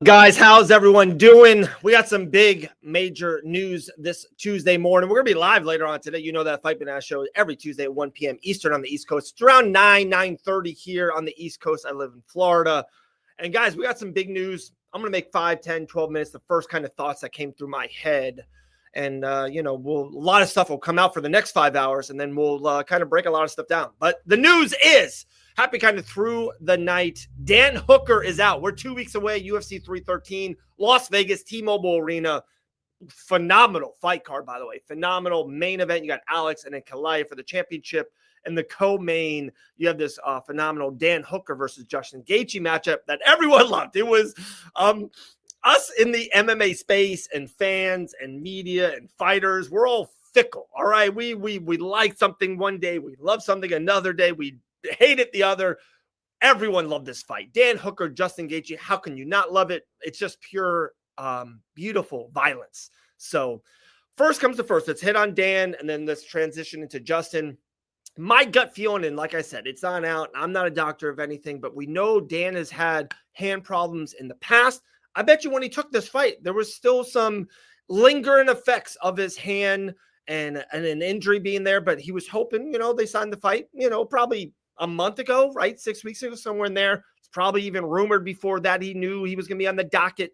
Guys, how's everyone doing? We got some big major news this Tuesday morning. We're going to be live later on today. You know that Fight Banana show every Tuesday at 1 p.m. Eastern on the East Coast. It's around 9:30 here on the East Coast. I live in Florida. And guys, we got some big news. I'm going to make 5, 10, 12 minutes, the first kind of thoughts that came through my head. And, a lot of stuff will come out for the next 5 hours, and then we'll kind of break a lot of stuff down. But the news is, happy kind of through the night, Dan Hooker is out. We're 2 weeks away, UFC 313, Las Vegas, T-Mobile Arena. Phenomenal fight card, by the way. Phenomenal main event. You got Alex and then Kalai for the championship. And the co-main, you have this phenomenal Dan Hooker versus Justin Gaethje matchup that everyone loved. It was us in the MMA space and fans and media and fighters. We're all fickle, all right? We like something one day. We love something another day. We hate it the other. Everyone loved this fight. Dan Hooker, Justin Gaethje. How can you not love it? It's just pure, beautiful violence. So first comes to first. Let's hit on Dan, and then let's transition into Justin. My gut feeling, and like I said, it's not out. I'm not a doctor of anything, but we know Dan has had hand problems in the past. I bet you when he took this fight, there was still some lingering effects of his hand and an injury being there, but he was hoping, they signed the fight, probably a month ago, right? 6 weeks ago, somewhere in there. It's probably even rumored before that he knew he was going to be on the docket.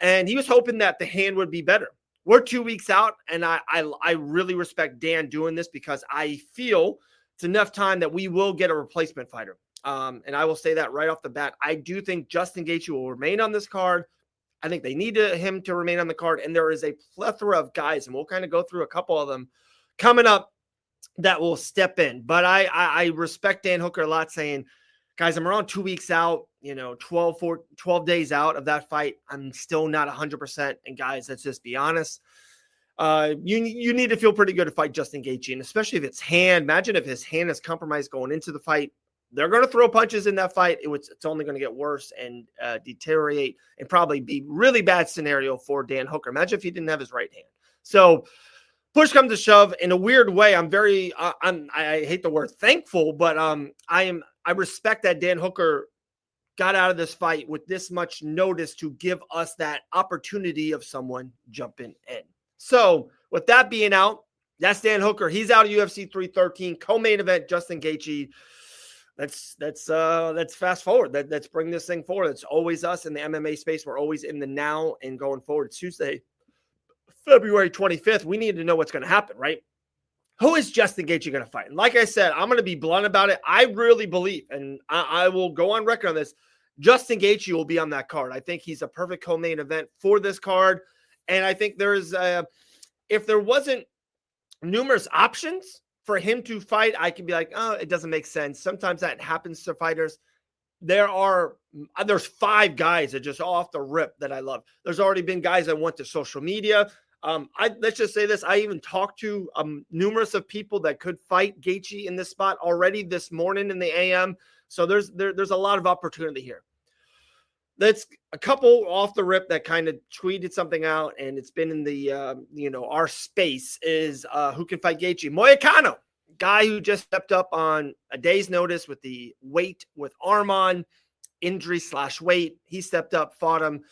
And he was hoping that the hand would be better. We're 2 weeks out, and I really respect Dan doing this because I feel it's enough time that we will get a replacement fighter. And I will say that right off the bat. I do think Justin Gaethje will remain on this card. I think they need him to remain on the card. And there is a plethora of guys, and we'll kind of go through a couple of them coming up that will step in. But I respect Dan Hooker a lot, saying, guys, I'm around 2 weeks out, 12 days out of that fight. I'm still not 100%. And guys, let's just be honest. You need to feel pretty good to fight Justin Gaethje, and especially if it's hand. Imagine if his hand is compromised going into the fight. They're going to throw punches in that fight. It's only going to get worse and deteriorate and probably be really bad scenario for Dan Hooker. Imagine if he didn't have his right hand. So push comes to shove. In a weird way, I hate the word thankful, but I respect that Dan Hooker got out of this fight with this much notice to give us that opportunity of someone jumping in. So with that being out, that's Dan Hooker. He's out of UFC 313, co-main event, Justin Gaethje. Let's fast forward. Let's bring this thing forward. It's always us in the MMA space. We're always in the now and going forward. It's Tuesday, February 25th. We need to know what's going to happen, right? Who is Justin Gaethje going to fight? And like I said, I'm going to be blunt about it. I really believe, and I will go on record on this, Justin Gaethje will be on that card. I think he's a perfect co-main event for this card. And I think if there wasn't numerous options for him to fight, I can be like, oh, it doesn't make sense. Sometimes that happens to fighters. There's 5 guys that just off the rip that I love. There's already been guys that went to social media. Let's just say this. I even talked to numerous of people that could fight Gaethje in this spot already this morning in the AM. So there's a lot of opportunity here. That's a couple off the rip that kind of tweeted something out, and it's been in the, our space is who can fight Gaethje. Moicano, guy who just stepped up on a day's notice with the weight with arm on, injury/weight. He stepped up, fought him.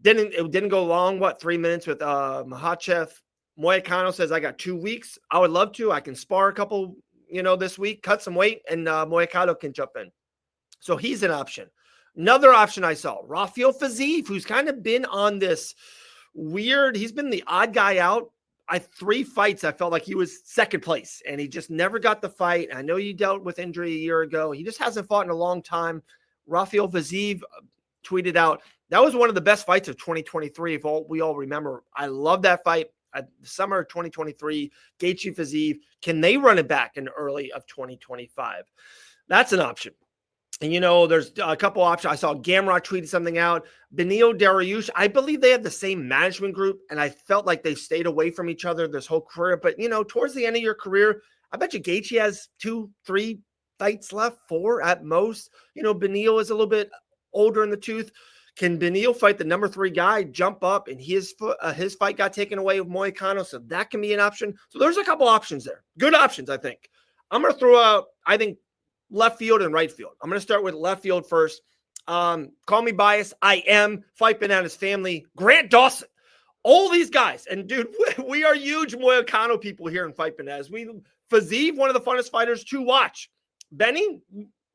It didn't go long, 3 minutes with Makhachev. Moicano says, I got 2 weeks. I would love to. I can spar a couple, this week, cut some weight, and Moicano can jump in. So he's an option. Another option I saw, Rafael Fiziev, who's kind of been on this weird, he's been the odd guy out. 3 fights, I felt like he was second place, and he just never got the fight. I know he dealt with injury a year ago. He just hasn't fought in a long time. Rafael Fiziev tweeted out, that was one of the best fights of 2023, if we all remember. I love that fight. Summer of 2023, Gaethje Fiziev. Can they run it back in early of 2025? That's an option. And, there's a couple options. I saw Gamrot tweeted something out. Beneil Dariush, I believe they had the same management group, and I felt like they stayed away from each other this whole career. But, towards the end of your career, I bet you Gaethje has 2, 3 fights left, 4 at most. Beneil is a little bit older in the tooth. Can Beneil fight the number 3 guy, jump up, and his fight got taken away with Moicano, so that can be an option. So there's a couple options there. Good options, I think. I'm going to throw out, I think, left field and right field. I'm going to start with left field first. Call me biased. I am. Fight Bananas family. Grant Dawson. All these guys. And, dude, we are huge Moicano people here in Fight Bananas. Fazeev, one of the funnest fighters to watch. Benny,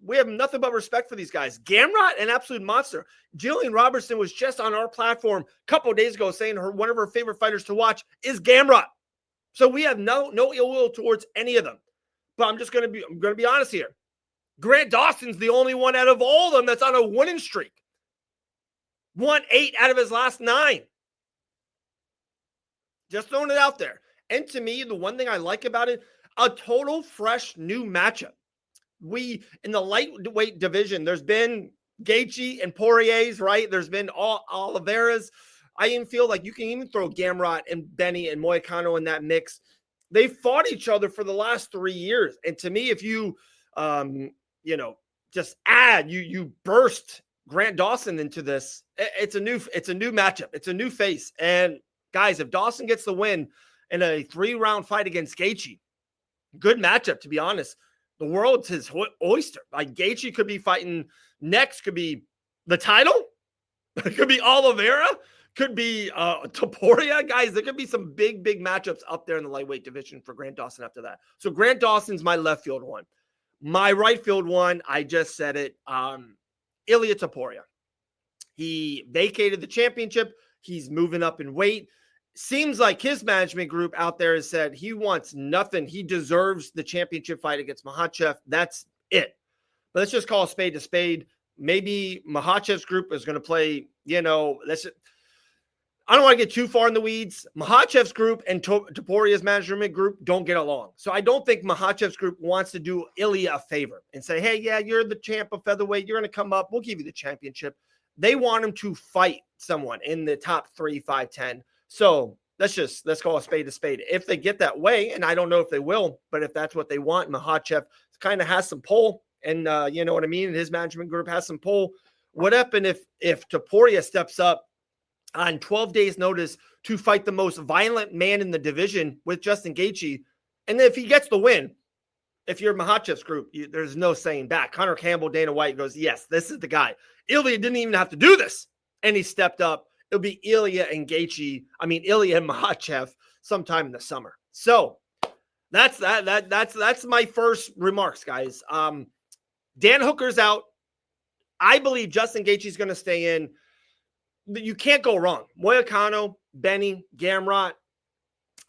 we have nothing but respect for these guys. Gamrot, an absolute monster. Jillian Robertson was just on our platform a couple of days ago saying one of her favorite fighters to watch is Gamrot. So we have no ill will towards any of them. But I'm going to be honest here. Grant Dawson's the only one out of all of them that's on a winning streak. Won 8 out of his last 9. Just throwing it out there. And to me, the one thing I like about it, a total fresh new matchup. In the lightweight division, there's been Gaethje and Poirier's, right? There's been Oliveira's. I even feel like you can even throw Gamrot and Benny and Moicano in that mix. They fought each other for the last 3 years. And to me, if you, just add, you burst Grant Dawson into this, it's a new matchup. It's a new face. And guys, if Dawson gets the win in a 3-round fight against Gaethje, good matchup, to be honest. The world's his oyster. Like, Gaethje could be fighting next, could be the title, could be Oliveira, could be Topuria. Guys, there could be some big matchups up there in the lightweight division for Grant Dawson after that. So Grant Dawson's my left field one. My right field one, I just said it, Ilia Topuria. He vacated the championship. He's moving up in weight. Seems like his management group out there has said he wants nothing. He deserves the championship fight against Makhachev. That's it. But let's just call a spade. Maybe Makhachev's group is going to play, I don't want to get too far in the weeds. Makhachev's group and Topuria's management group don't get along. So I don't think Makhachev's group wants to do Ilia a favor and say, hey, yeah, you're the champ of featherweight. You're going to come up. We'll give you the championship. They want him to fight someone in the top 3, 5, 10. So let's call a spade. If they get that way, and I don't know if they will, but if that's what they want, Makhachev kind of has some pull, and you know what I mean? His management group has some pull. What happened if Topuria steps up on 12 days notice to fight the most violent man in the division with Justin Gaethje, and then if he gets the win, if you're Makhachev's group, there's no saying back. Connor Campbell, Dana White goes, yes, this is the guy. Ilia didn't even have to do this, and he stepped up. It'll be Ilia and Makhachev sometime in the summer. So that's my first remarks, guys. Dan Hooker's out. I believe Justin Gaethje is going to stay in. You can't go wrong. Moicano, Benny, Gamrot,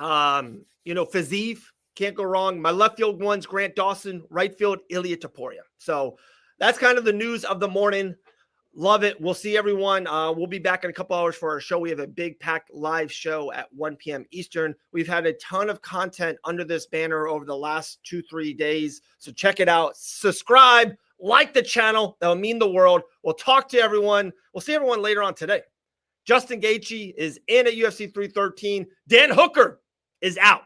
Fazeev, can't go wrong. My left field one's Grant Dawson, right field Ilia Topuria. So that's kind of the news of the morning. Love it. We'll see everyone. We'll be back in a couple hours for our show. We have a big packed live show at 1 p.m. Eastern. We've had a ton of content under this banner over the last 2-3 days. So check it out. Subscribe, like the channel. That will mean the world. We'll talk to everyone. We'll see everyone later on today. Justin Gaethje is in at UFC 313. Dan Hooker is out.